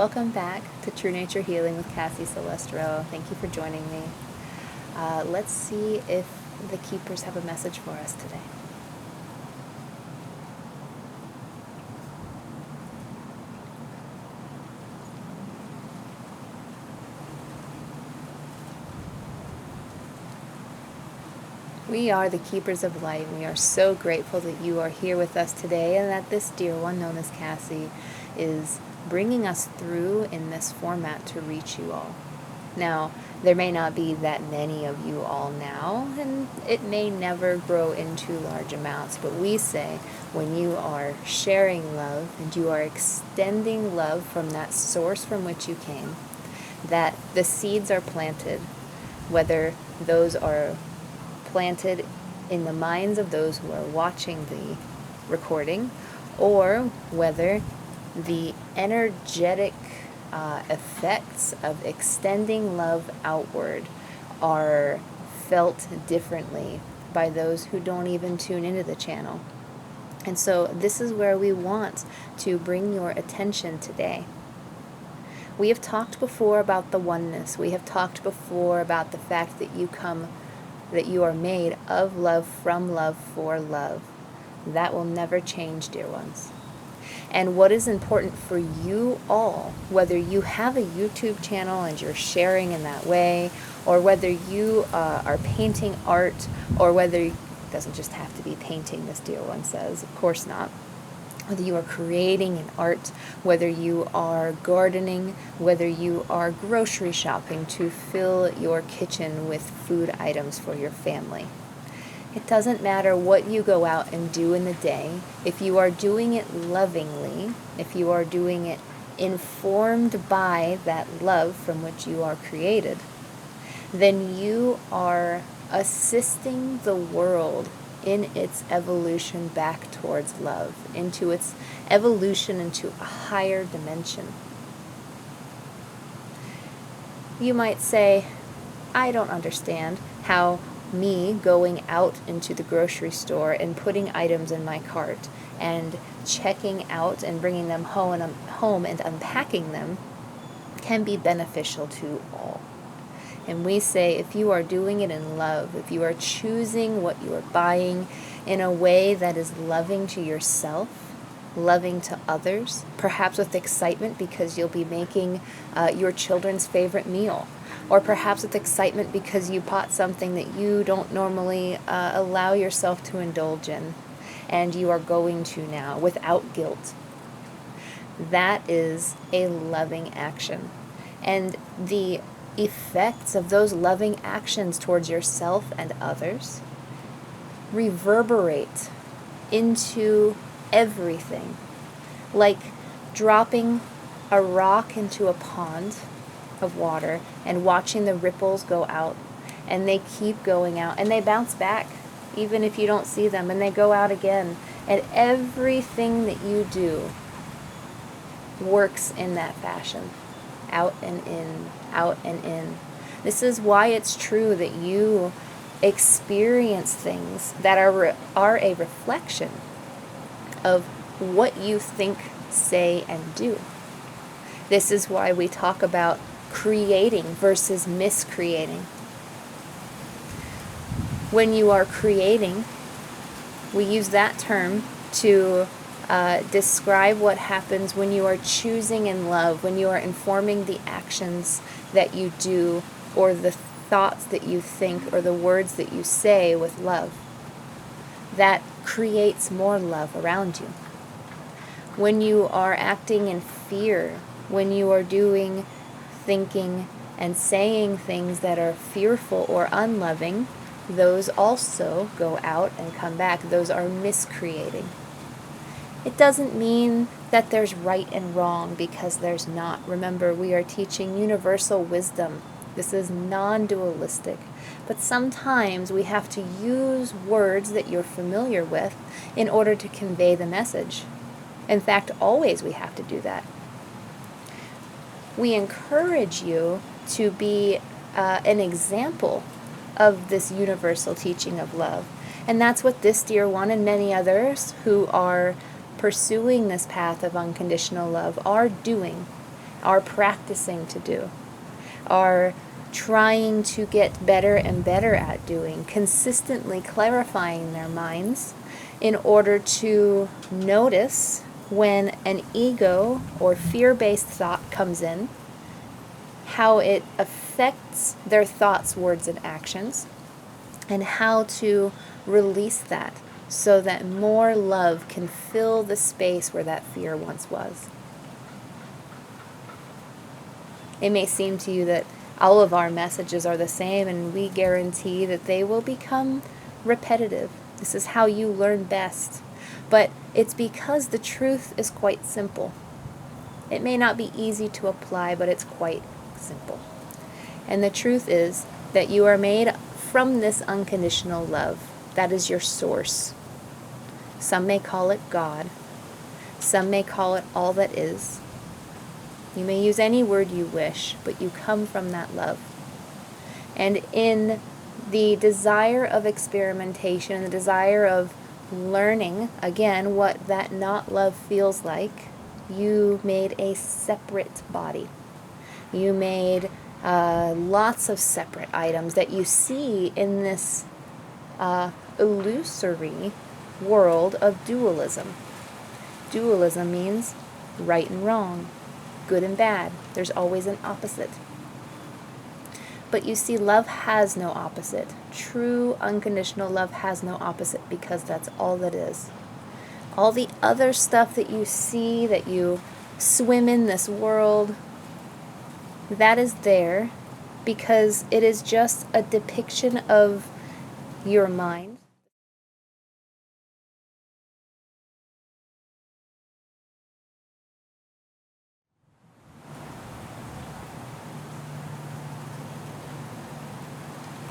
Welcome back to True Nature Healing with Cassie Celestro. Thank you for joining me. Let's see if the keepers have a message for us today. We are the keepers of light. We are so grateful that you are here with us today and that this dear one known as Cassie is bringing us through in this format to reach you all. Now, there may not be that many of you all now, and it may never grow into large amounts, but we say when you are sharing love and you are extending love from that source from which you came, that the seeds are planted, whether those are planted in the minds of those who are watching the recording, or whether the energetic effects of extending love outward are felt differently by those who don't even tune into the channel. And so this is where we want to bring your attention today. We have talked before about the oneness. We have talked before about the fact that you are made of love, from love, for love. That will never change, dear ones. And what is important for you all, whether you have a YouTube channel and you're sharing in that way, or whether you are painting art, or whether it doesn't just have to be painting, this dear one says, of course not. Whether you are creating an art, whether you are gardening, whether you are grocery shopping to fill your kitchen with food items for your family. It doesn't matter what you go out and do in the day. If you are doing it lovingly, if you are doing it informed by that love from which you are created, then you are assisting the world in its evolution back towards love, into its evolution into a higher dimension. You might say, I don't understand how me going out into the grocery store and putting items in my cart and checking out and bringing them home and unpacking them can be beneficial to all. And we say if you are doing it in love, if you are choosing what you are buying in a way that is loving to yourself, loving to others, perhaps with excitement because you'll be making your children's favorite meal, or perhaps with excitement because you bought something that you don't normally allow yourself to indulge in, and you are going to now without guilt. That is a loving action. And the effects of those loving actions towards yourself and others reverberate into everything, like dropping a rock into a pond of water and watching the ripples go out, and they keep going out and they bounce back even if you don't see them, and they go out again, and everything that you do works in that fashion. Out and in, out and in. This is why it's true that you experience things that are a reflection of what you think, say, and do. This is why we talk about creating versus miscreating. When you are creating, we use that term to describe what happens when you are choosing in love, when you are informing the actions that you do, or the thoughts that you think, or the words that you say with love. That creates more love around you. When you are acting in fear, when you are doing, thinking, and saying things that are fearful or unloving, those also go out and come back. Those are miscreating. It doesn't mean that there's right and wrong, because there's not. Remember, we are teaching universal wisdom. This is non-dualistic. But sometimes we have to use words that you're familiar with in order to convey the message. In fact, always we have to do that. We encourage you to be an example of this universal teaching of love. And that's what this dear one and many others who are pursuing this path of unconditional love are doing. are practicing to do, are trying to get better and better at doing, consistently clarifying their minds in order to notice when an ego or fear-based thought comes in, how it affects their thoughts, words, and actions, and how to release that so that more love can fill the space where that fear once was. It may seem to you that all of our messages are the same, and we guarantee that they will become repetitive. This is how you learn best. But it's because the truth is quite simple. It may not be easy to apply, but it's quite simple. And the truth is that you are made from this unconditional love. That is your source. Some may call it God. Some may call it all that is. You may use any word you wish, but you come from that love. And in the desire of experimentation, the desire of learning, again, what that not love feels like, you made a separate body. You made lots of separate items that you see in this illusory world of dualism. Dualism means right and wrong, good and bad. There's always an opposite. But you see, love has no opposite. True unconditional love has no opposite, because that's all that is. All the other stuff that you see, that you swim in this world, that is there because it is just a depiction of your mind.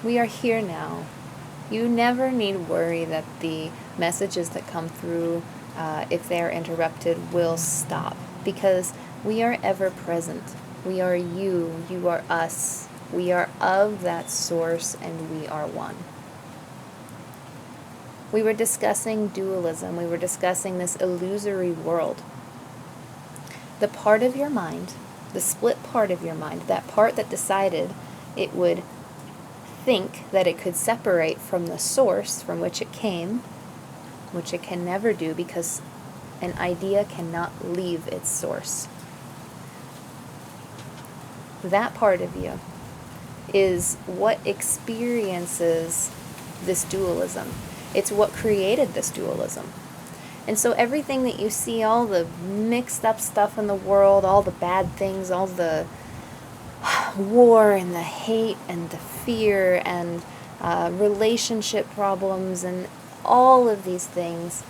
We are here now. You never need worry that the messages that come through, if they are interrupted, will stop, because we are ever present. We are you, you are us. We are of that source, and we are one. We were discussing dualism. We were discussing this illusory world. The part of your mind, the split part of your mind, that part that decided it would think that it could separate from the source from which it came, which it can never do because an idea cannot leave its source. That part of you is what experiences this dualism. It's what created this dualism. And so everything that you see, all the mixed up stuff in the world, all the bad things, all the war and the hate and the fear and relationship problems and all of these things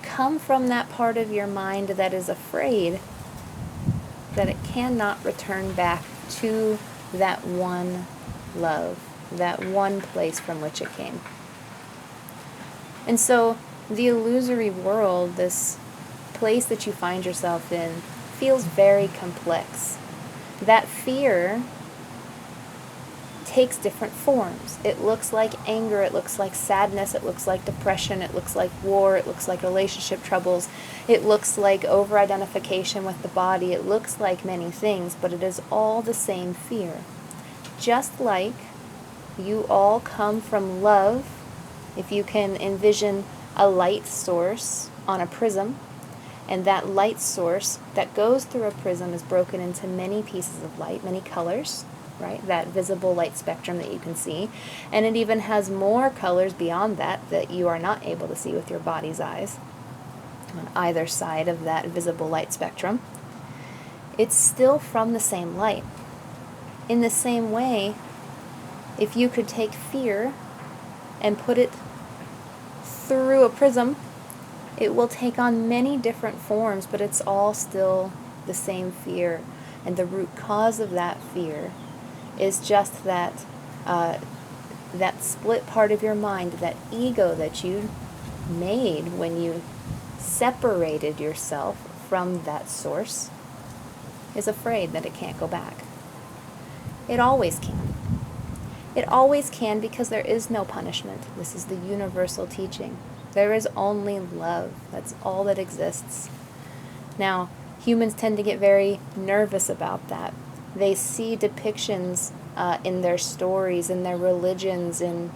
come from that part of your mind that is afraid that it cannot return back to that one love, that one place from which it came. And so the illusory world, this place that you find yourself in, feels very complex. That fear takes different forms. It looks like anger, it looks like sadness, it looks like depression, it looks like war, it looks like relationship troubles, it looks like over-identification with the body, it looks like many things, but it is all the same fear. Just like you all come from love, if you can envision a light source on a prism, and that light source that goes through a prism is broken into many pieces of light, many colors, right? That visible light spectrum that you can see. And it even has more colors beyond that that you are not able to see with your body's eyes on either side of that visible light spectrum. It's still from the same light. In the same way, if you could take fear and put it through a prism, it will take on many different forms, but it's all still the same fear. And the root cause of that fear is just that that split part of your mind, that ego that you made when you separated yourself from that source, is afraid that it can't go back. It always can. It always can, because there is no punishment. This is the universal teaching. There is only love. That's all that exists. Now, Humans tend to get very nervous about that. They see depictions in their stories, in their religions, in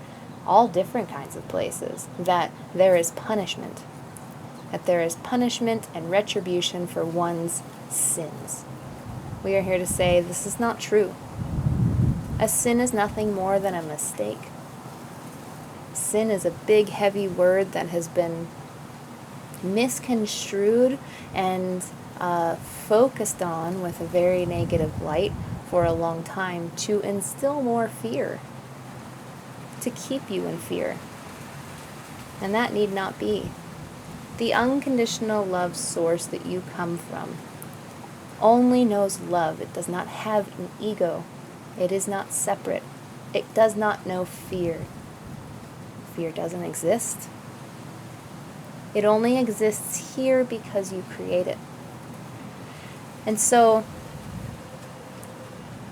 all different kinds of places, that there is punishment. That there is punishment and retribution for one's sins. We are here to say this is not true. A sin is nothing more than a mistake. Sin is a big, heavy word that has been misconstrued and focused on with a very negative light for a long time to instill more fear, to keep you in fear. And that need not be. The unconditional love source that you come from only knows love. It does not have an ego. It is not separate. It does not know fear. Fear doesn't exist. It only exists here because you create it. And so,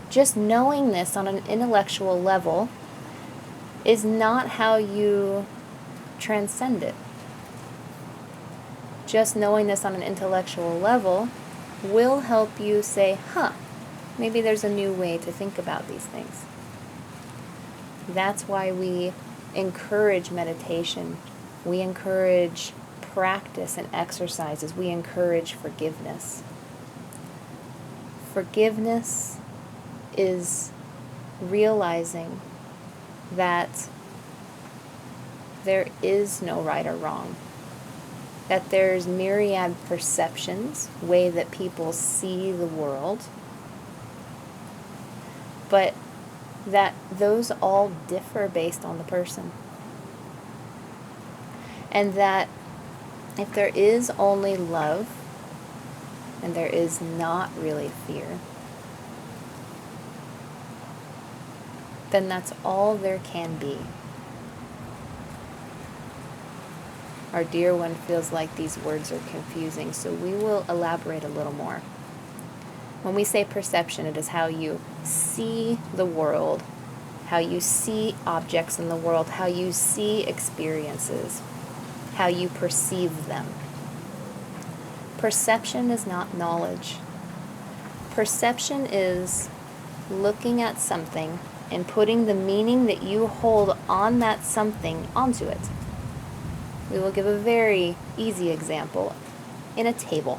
just knowing this on an intellectual level is not how you transcend it. Just knowing this on an intellectual level will help you say, maybe there's a new way to think about these things. That's why we encourage meditation. We encourage practice and exercises. We encourage forgiveness. Forgiveness is realizing that there is no right or wrong. That there's myriad perceptions, way that people see the world, but that those all differ based on the person. And that if there is only love, and there is not really fear, then that's all there can be. Our dear one feels like these words are confusing, so we will elaborate a little more. When we say perception, it is how you see the world, how you see objects in the world, how you see experiences, how you perceive them. Perception is not knowledge. Perception is looking at something and putting the meaning that you hold on that something onto it. We will give a very easy example in a table.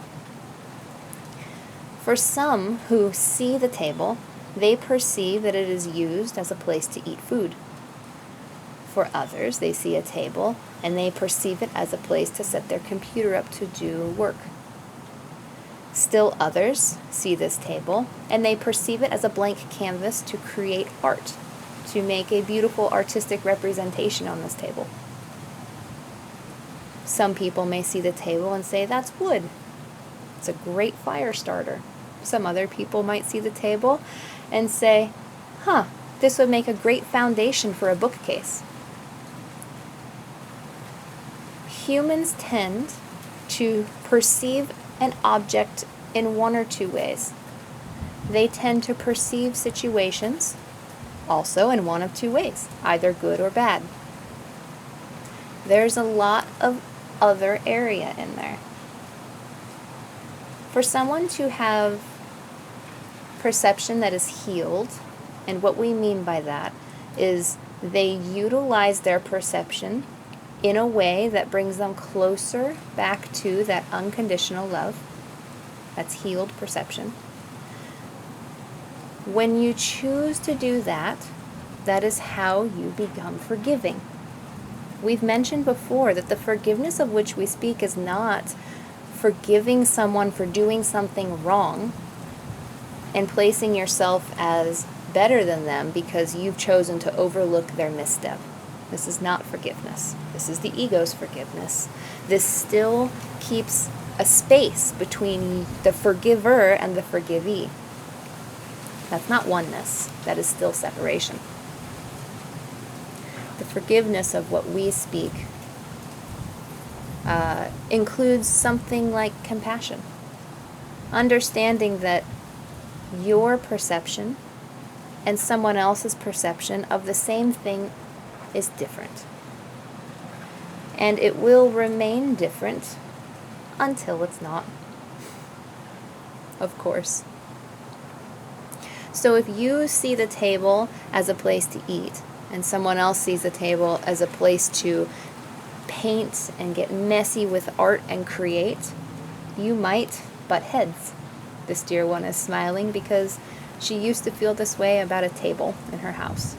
For some who see the table, they perceive that it is used as a place to eat food. For others, they see a table and they perceive it as a place to set their computer up to do work. Still others see this table and they perceive it as a blank canvas to create art, to make a beautiful artistic representation on this table. Some people may see the table and say, that's wood. It's a great fire starter. Some other people might see the table and say, this would make a great foundation for a bookcase. Humans tend to perceive an object in one or two ways. They tend to perceive situations also in one of two ways, either good or bad. There's a lot of other area in there. For someone to have perception that is healed, and what we mean by that is they utilize their perception in a way that brings them closer back to that unconditional love. That's healed perception. When you choose to do that, that is how you become forgiving. We've mentioned before that the forgiveness of which we speak is not forgiving someone for doing something wrong and placing yourself as better than them because you've chosen to overlook their misstep. This is not forgiveness. This is the ego's forgiveness. This still keeps a space between the forgiver and the forgivee. That's not oneness. That is still separation. The forgiveness of what we speak includes something like compassion. Understanding that your perception and someone else's perception of the same thing is different. And it will remain different until it's not. of course. So if you see the table as a place to eat, and someone else sees the table as a place to paint and get messy with art and create, you might butt heads. This dear one is smiling because she used to feel this way about a table in her house.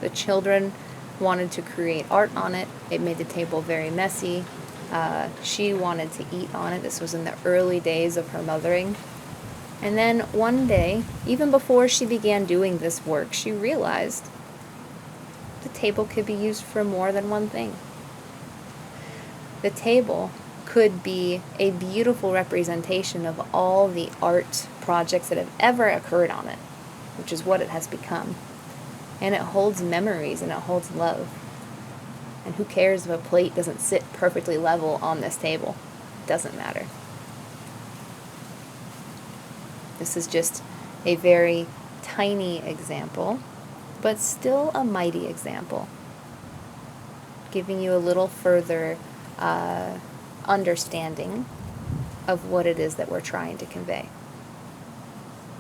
The children wanted to create art on it. It made the table very messy. She wanted to eat on it. This was in the early days of her mothering. And then one day, even before she began doing this work, she realized the table could be used for more than one thing. The table could be a beautiful representation of all the art projects that have ever occurred on it, which is what it has become. And it holds memories and it holds love. And who cares if a plate doesn't sit perfectly level on this table? It doesn't matter. This is just a very tiny example, but still a mighty example, giving you a little further understanding of what it is that we're trying to convey.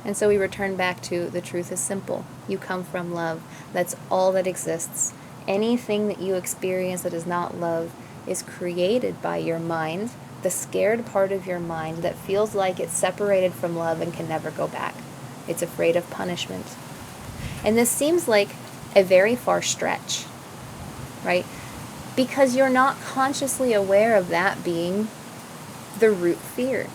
And so we return back to the truth is simple. You come from love. That's all that exists. Anything that you experience that is not love is created by your mind, the scared part of your mind that feels like it's separated from love and can never go back. It's afraid of punishment. And this seems like a very far stretch, right? Because you're not consciously aware of that being the root fear.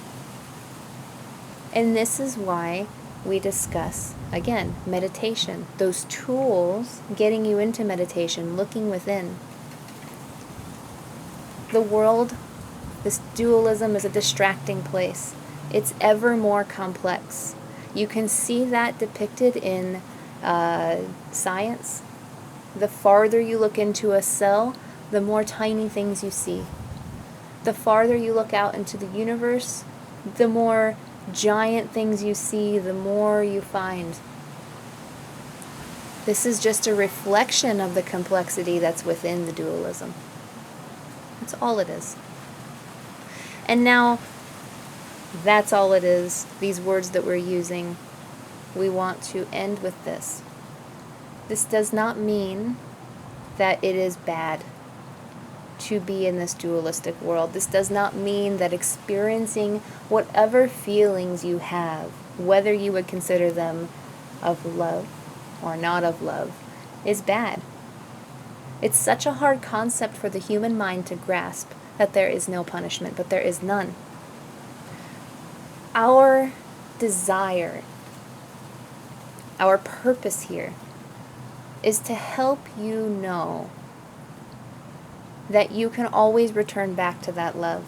And this is why we discuss, again, meditation. Those tools getting you into meditation, looking within. The world, this dualism is a distracting place. It's ever more complex. You can see that depicted in science. The farther you look into a cell, the more tiny things you see. The farther you look out into the universe, the more giant things you see, the more you find. This is just a reflection of the complexity that's within the dualism. That's all it is. And now, that's all it is. These words that we're using, we want to end with this. This does not mean that it is bad to be in this dualistic world. This does not mean that experiencing whatever feelings you have, whether you would consider them of love or not of love, is bad. It's such a hard concept for the human mind to grasp that there is no punishment, but there is none. Our desire, our purpose here, is to help you know that you can always return back to that love.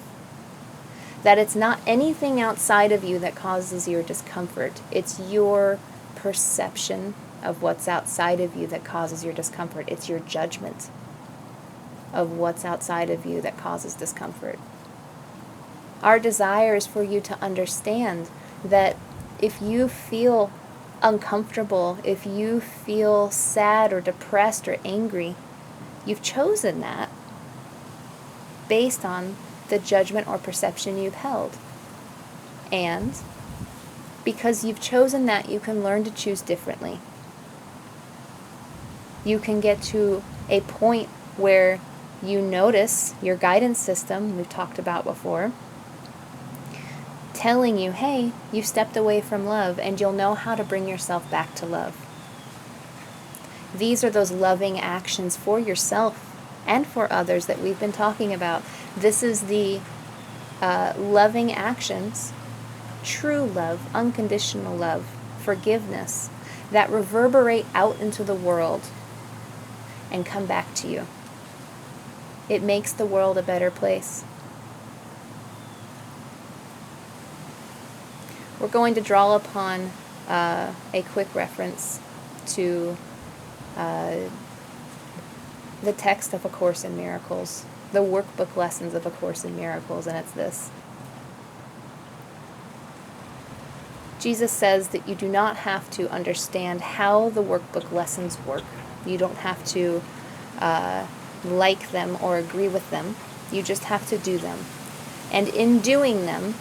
That it's not anything outside of you that causes your discomfort. It's your perception of what's outside of you that causes your discomfort. It's your judgment of what's outside of you that causes discomfort. Our desire is for you to understand that if you feel uncomfortable, if you feel sad or depressed or angry, you've chosen that based on the judgment or perception you've held. And because you've chosen that, you can learn to choose differently. You can get to a point where you notice your guidance system, we've talked about before, telling you, hey, you stepped away from love, and you'll know how to bring yourself back to love. These are those loving actions for yourself and for others that we've been talking about. This is the loving actions, true love, unconditional love, forgiveness, that reverberate out into the world and come back to you. It makes the world a better place. We're going to draw upon a quick reference to the text of A Course in Miracles, the workbook lessons of A Course in Miracles, and it's this. Jesus says that you do not have to understand how the workbook lessons work. You don't have to like them or agree with them. You just have to do them. And in doing them,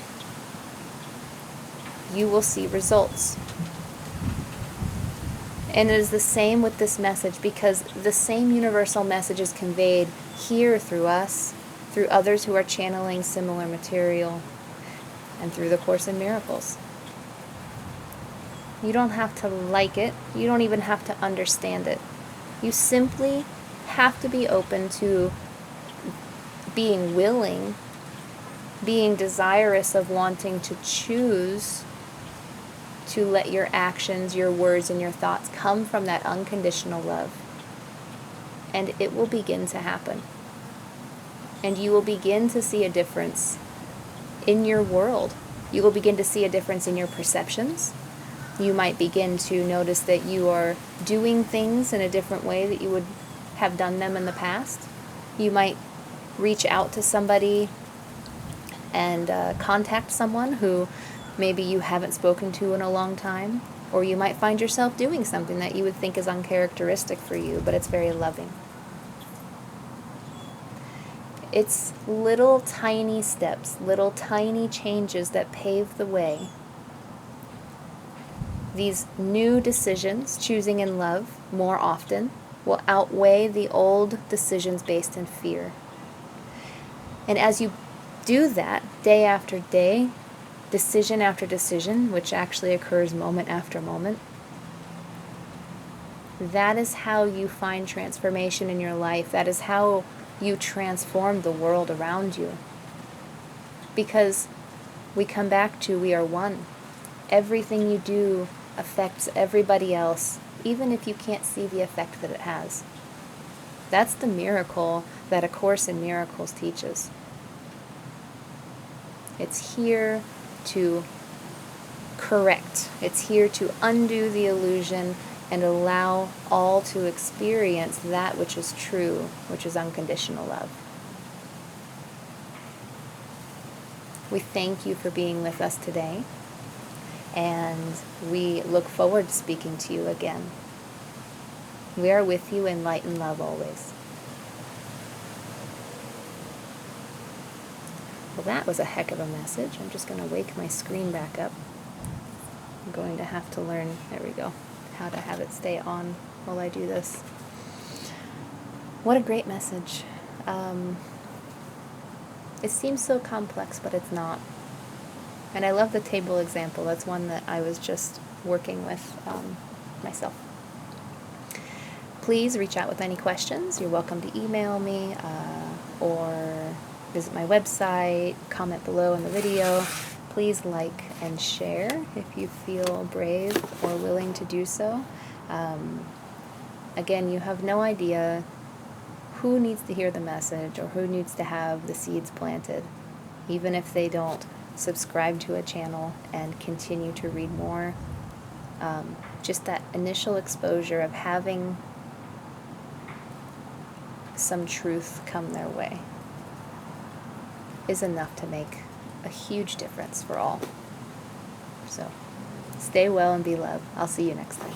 you will see results. And it is the same with this message, because the same universal message is conveyed here through us, through others who are channeling similar material, and through the Course in Miracles. You don't have to like it. You don't even have to understand it. You simply have to be open to being willing, being desirous of wanting to choose to let your actions, your words, and your thoughts come from that unconditional love. And it will begin to happen. And you will begin to see a difference in your world. You will begin to see a difference in your perceptions. You might begin to notice that you are doing things in a different way that you would have done them in the past. You might reach out to somebody and contact someone who maybe you haven't spoken to in a long time. Or you might find yourself doing something that you would think is uncharacteristic for you, but it's very loving. It's little tiny steps, little tiny changes that pave the way. These new decisions, choosing in love more often, will outweigh the old decisions based in fear. And as you do that day after day, decision after decision, which actually occurs moment after moment, that is how you find transformation in your life. That is how you transform the world around you. Because we come back to we are one. Everything you do affects everybody else, even if you can't see the effect that it has. That's the miracle that A Course in Miracles teaches. It's here to correct. It's here to undo the illusion and allow all to experience that which is true, which is unconditional love. We thank you for being with us today, and we look forward to speaking to you again. We are with you in light and love always. Well, that was a heck of a message. I'm just going to wake my screen back up. I'm going to have to learn, there we go, how to have it stay on while I do this. What a great message. It seems so complex, but it's not. And I love the table example. That's one that I was just working with myself. Please reach out with any questions. You're welcome to email me or visit my website, comment below in the video. Please like and share if you feel brave or willing to do so. Again, you have no idea who needs to hear the message or who needs to have the seeds planted, even if they don't subscribe to a channel and continue to read more. Just that initial exposure of having some truth come their way is enough to make a huge difference for all. So, stay well and be loved. I'll see you next time.